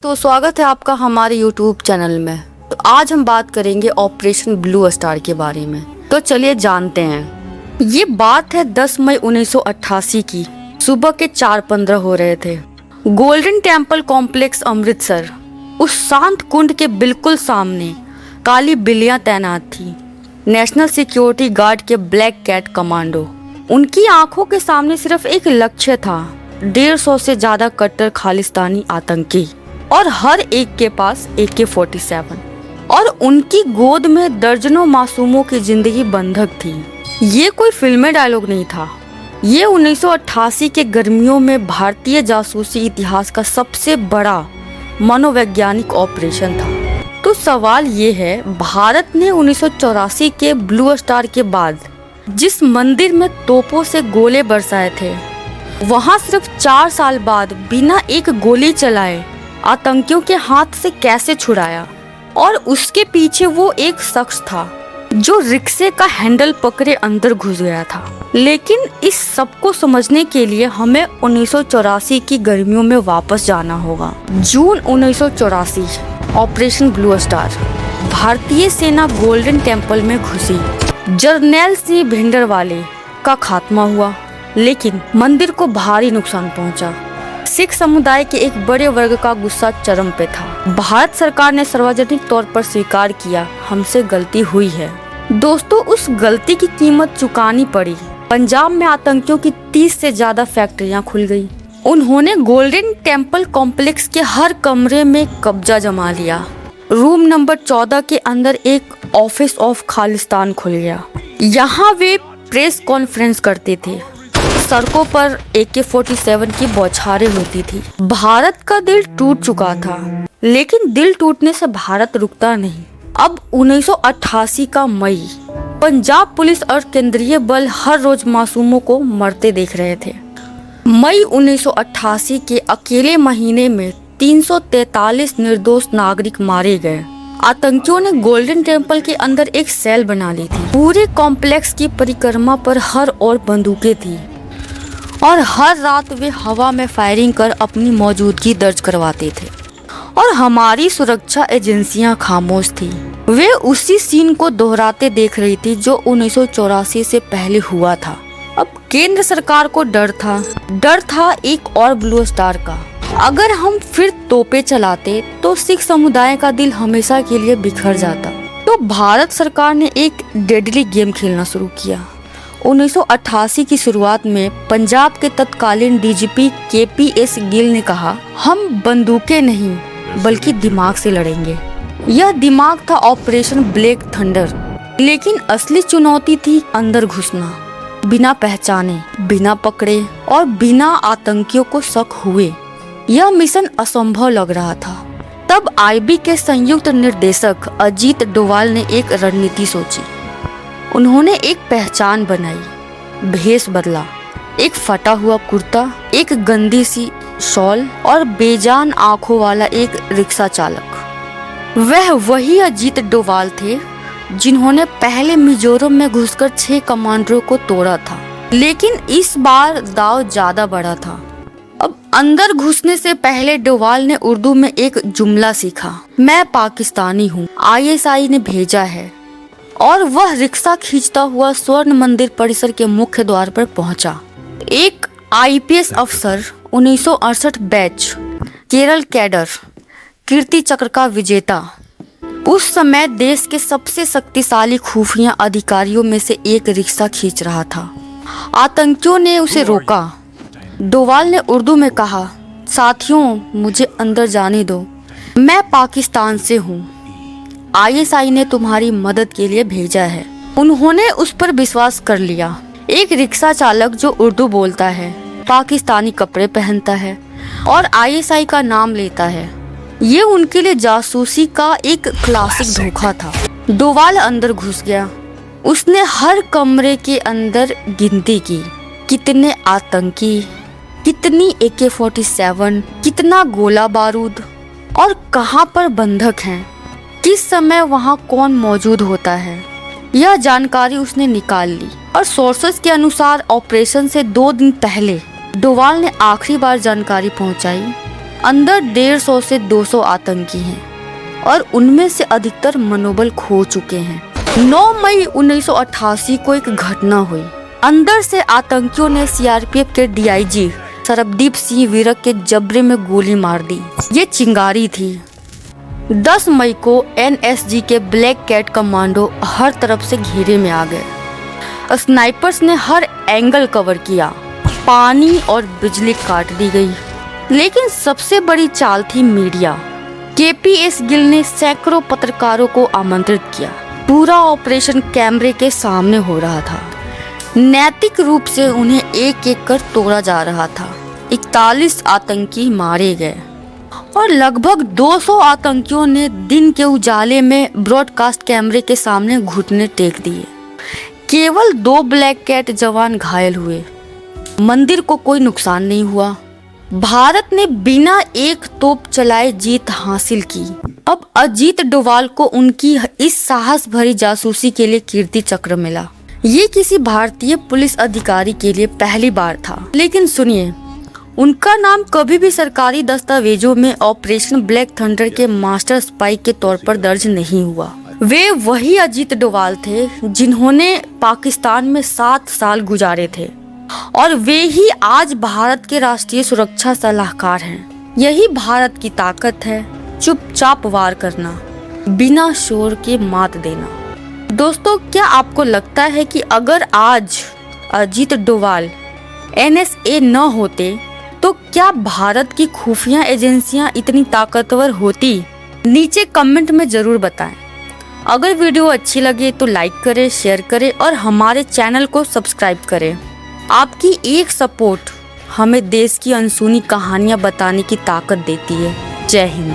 तो स्वागत है आपका हमारे YouTube चैनल में। तो आज हम बात करेंगे ऑपरेशन ब्लू स्टार के बारे में। तो चलिए जानते हैं। ये बात है 10 मई 1988 की। सुबह के 4:15 हो रहे थे। गोल्डन टेम्पल कॉम्प्लेक्स अमृतसर, उस शांत कुंड के बिल्कुल सामने काली बिल्लियां तैनात थी। नेशनल सिक्योरिटी गार्ड के ब्लैक कैट कमांडो। उनकी आंखों के सामने सिर्फ एक लक्ष्य था, 150 से ज्यादा कट्टर खालिस्तानी आतंकी, और हर एक के पास AK-47, और उनकी गोद में दर्जनों मासूमों की जिंदगी बंधक थी। ये कोई फिल्मी डायलॉग नहीं था, ये 1988 के गर्मियों में भारतीय जासूसी इतिहास का सबसे बड़ा मनोवैज्ञानिक ऑपरेशन था। तो सवाल ये है, भारत ने 1984 के ब्लू स्टार के बाद जिस मंदिर में तोपों से गोले बरसाए थे, वहाँ सिर्फ 4 साल बाद बिना एक गोली चलाए आतंकियों के हाथ से कैसे छुड़ाया। और उसके पीछे वो एक शख्स था जो रिक्शे का हैंडल पकड़े अंदर घुस गया था। लेकिन इस सब को समझने के लिए हमें 1984 की गर्मियों में वापस जाना होगा। जून 1984, ऑपरेशन ब्लू स्टार। भारतीय सेना गोल्डन टेम्पल में घुसी। जर्नैल सिंह भिंडरवाले का खात्मा हुआ, लेकिन मंदिर को भारी नुकसान पहुंचा। सिख समुदाय के एक बड़े वर्ग का गुस्सा चरम पे था। भारत सरकार ने सार्वजनिक तौर पर स्वीकार किया, हमसे गलती हुई है। दोस्तों, उस गलती की कीमत चुकानी पड़ी। पंजाब में आतंकियों की 30 से ज्यादा फैक्ट्रियां खुल गई। उन्होंने गोल्डन टेम्पल कॉम्प्लेक्स के हर कमरे में कब्जा जमा लिया। रूम नंबर 14 के अंदर एक ऑफिस ऑफ खालिस्तान खुल गया। यहाँ वे प्रेस कॉन्फ्रेंस करते थे। सड़कों पर AK-47 की बौछारें होती थी। भारत का दिल टूट चुका था, लेकिन दिल टूटने से भारत रुकता नहीं। अब 1988 का मई, पंजाब पुलिस और केंद्रीय बल हर रोज मासूमों को मरते देख रहे थे। मई 1988 के अकेले महीने में 343 निर्दोष नागरिक मारे गए। आतंकियों ने गोल्डन टेम्पल के अंदर एक सेल बना ली थी। पूरे कॉम्प्लेक्स की परिक्रमा पर हर ओर बंदूकें थी, और हर रात वे हवा में फायरिंग कर अपनी मौजूदगी दर्ज करवाते थे। और हमारी सुरक्षा एजेंसियां खामोश थी। वे उसी सीन को दोहराते देख रही थी जो 1984 से पहले हुआ था। अब केंद्र सरकार को डर था एक और ब्लू स्टार का। अगर हम फिर तोपे चलाते तो सिख समुदाय का दिल हमेशा के लिए बिखर जाता। तो भारत सरकार ने एक डेडली गेम खेलना शुरू किया। 1988 की शुरुआत में पंजाब के तत्कालीन DGP KPS गिल ने कहा, हम बंदूकें नहीं बल्कि दिमाग से लड़ेंगे। यह दिमाग था ऑपरेशन ब्लैक थंडर। लेकिन असली चुनौती थी अंदर घुसना, बिना पहचाने, बिना पकड़े और बिना आतंकियों को शक हुए। यह मिशन असंभव लग रहा था। तब IB के संयुक्त निर्देशक अजीत डोवाल ने एक रणनीति सोची। उन्होंने एक पहचान बनाई, भेष बदला, एक फटा हुआ कुर्ता, एक गंदी सी शॉल और बेजान आंखों वाला एक रिक्शा चालक। वह वही अजीत डोवाल थे जिन्होंने पहले मिजोरम में घुसकर 6 कमांडरों को तोड़ा था। लेकिन इस बार दाव ज्यादा बड़ा था। अब अंदर घुसने से पहले डोवाल ने उर्दू में एक जुमला सीखा, मैं पाकिस्तानी हूँ, ISI ने भेजा है। और वह रिक्शा खींचता हुआ स्वर्ण मंदिर परिसर के मुख्य द्वार पर पहुंचा। एक IPS अफसर, 1968 बैच, केरल कैडर, कीर्ति चक्र का विजेता, उस समय देश के सबसे शक्तिशाली खुफिया अधिकारियों में से एक रिक्शा खींच रहा था। आतंकियों ने उसे रोका। डोवाल ने उर्दू में कहा, साथियों मुझे अंदर जाने दो, मैं पाकिस्तान से हूँ, ISI ने तुम्हारी मदद के लिए भेजा है। उन्होंने उस पर विश्वास कर लिया। एक रिक्शा चालक जो उर्दू बोलता है, पाकिस्तानी कपड़े पहनता है और ISI का नाम लेता है, ये उनके लिए जासूसी का एक क्लासिक धोखा था। डोवाल अंदर घुस गया। उसने हर कमरे के अंदर गिनती की, कितने आतंकी, कितनी AK-47, कितना गोला बारूद और कहां पर बंधक हैं, किस समय वहां कौन मौजूद होता है। यह जानकारी उसने निकाल ली। और सोर्सेस के अनुसार ऑपरेशन से 2 दिन पहले डोवाल ने आखिरी बार जानकारी पहुंचाई अंदर 150 से 200 आतंकी हैं और उनमें से अधिकतर मनोबल खो चुके हैं। 9 मई 1988 को एक घटना हुई। अंदर से आतंकियों ने सीआरपीएफ के डीआईजी सरबदीप सिंह विरक के जबड़े में गोली मार दी। ये चिंगारी थी। 10 मई को एनएसजी के ब्लैक कैट कमांडो हर तरफ से घेरे में आ गए। स्नाइपर्स ने हर एंगल कवर किया, पानी और बिजली काट दी गई। लेकिन सबसे बड़ी चाल थी मीडिया। केपीएस गिल ने सैकड़ों पत्रकारों को आमंत्रित किया। पूरा ऑपरेशन कैमरे के सामने हो रहा था। नैतिक रूप से उन्हें एक एक कर तोड़ा जा रहा था। 41 आतंकी मारे गए और लगभग 200 आतंकियों ने दिन के उजाले में ब्रॉडकास्ट कैमरे के सामने घुटने टेक दिए। केवल 2 ब्लैक कैट जवान घायल हुए। मंदिर को कोई नुकसान नहीं हुआ। भारत ने बिना एक तोप चलाए जीत हासिल की। अब अजीत डोभाल को उनकी इस साहस भरी जासूसी के लिए कीर्ति चक्र मिला। ये किसी भारतीय पुलिस अधिकारी के लिए पहली बार था। लेकिन सुनिए, उनका नाम कभी भी सरकारी दस्तावेजों में ऑपरेशन ब्लैक थंडर के मास्टर स्पाई के तौर पर दर्ज नहीं हुआ। वे वही अजीत डोभाल थे जिन्होंने पाकिस्तान में 7 साल गुजारे थे और वे ही आज भारत के राष्ट्रीय सुरक्षा सलाहकार हैं। यही भारत की ताकत है, चुपचाप वार करना, बिना शोर के मात देना। दोस्तों, क्या आपको लगता है कि अगर आज अजीत डोभाल NSA न होते तो क्या भारत की खुफिया एजेंसियां इतनी ताकतवर होती? नीचे कमेंट में जरूर बताएं। अगर वीडियो अच्छी लगे तो लाइक करें, शेयर करें और हमारे चैनल को सब्सक्राइब करें। आपकी एक सपोर्ट हमें देश की अनसुनी कहानियां बताने की ताकत देती है। जय हिंद।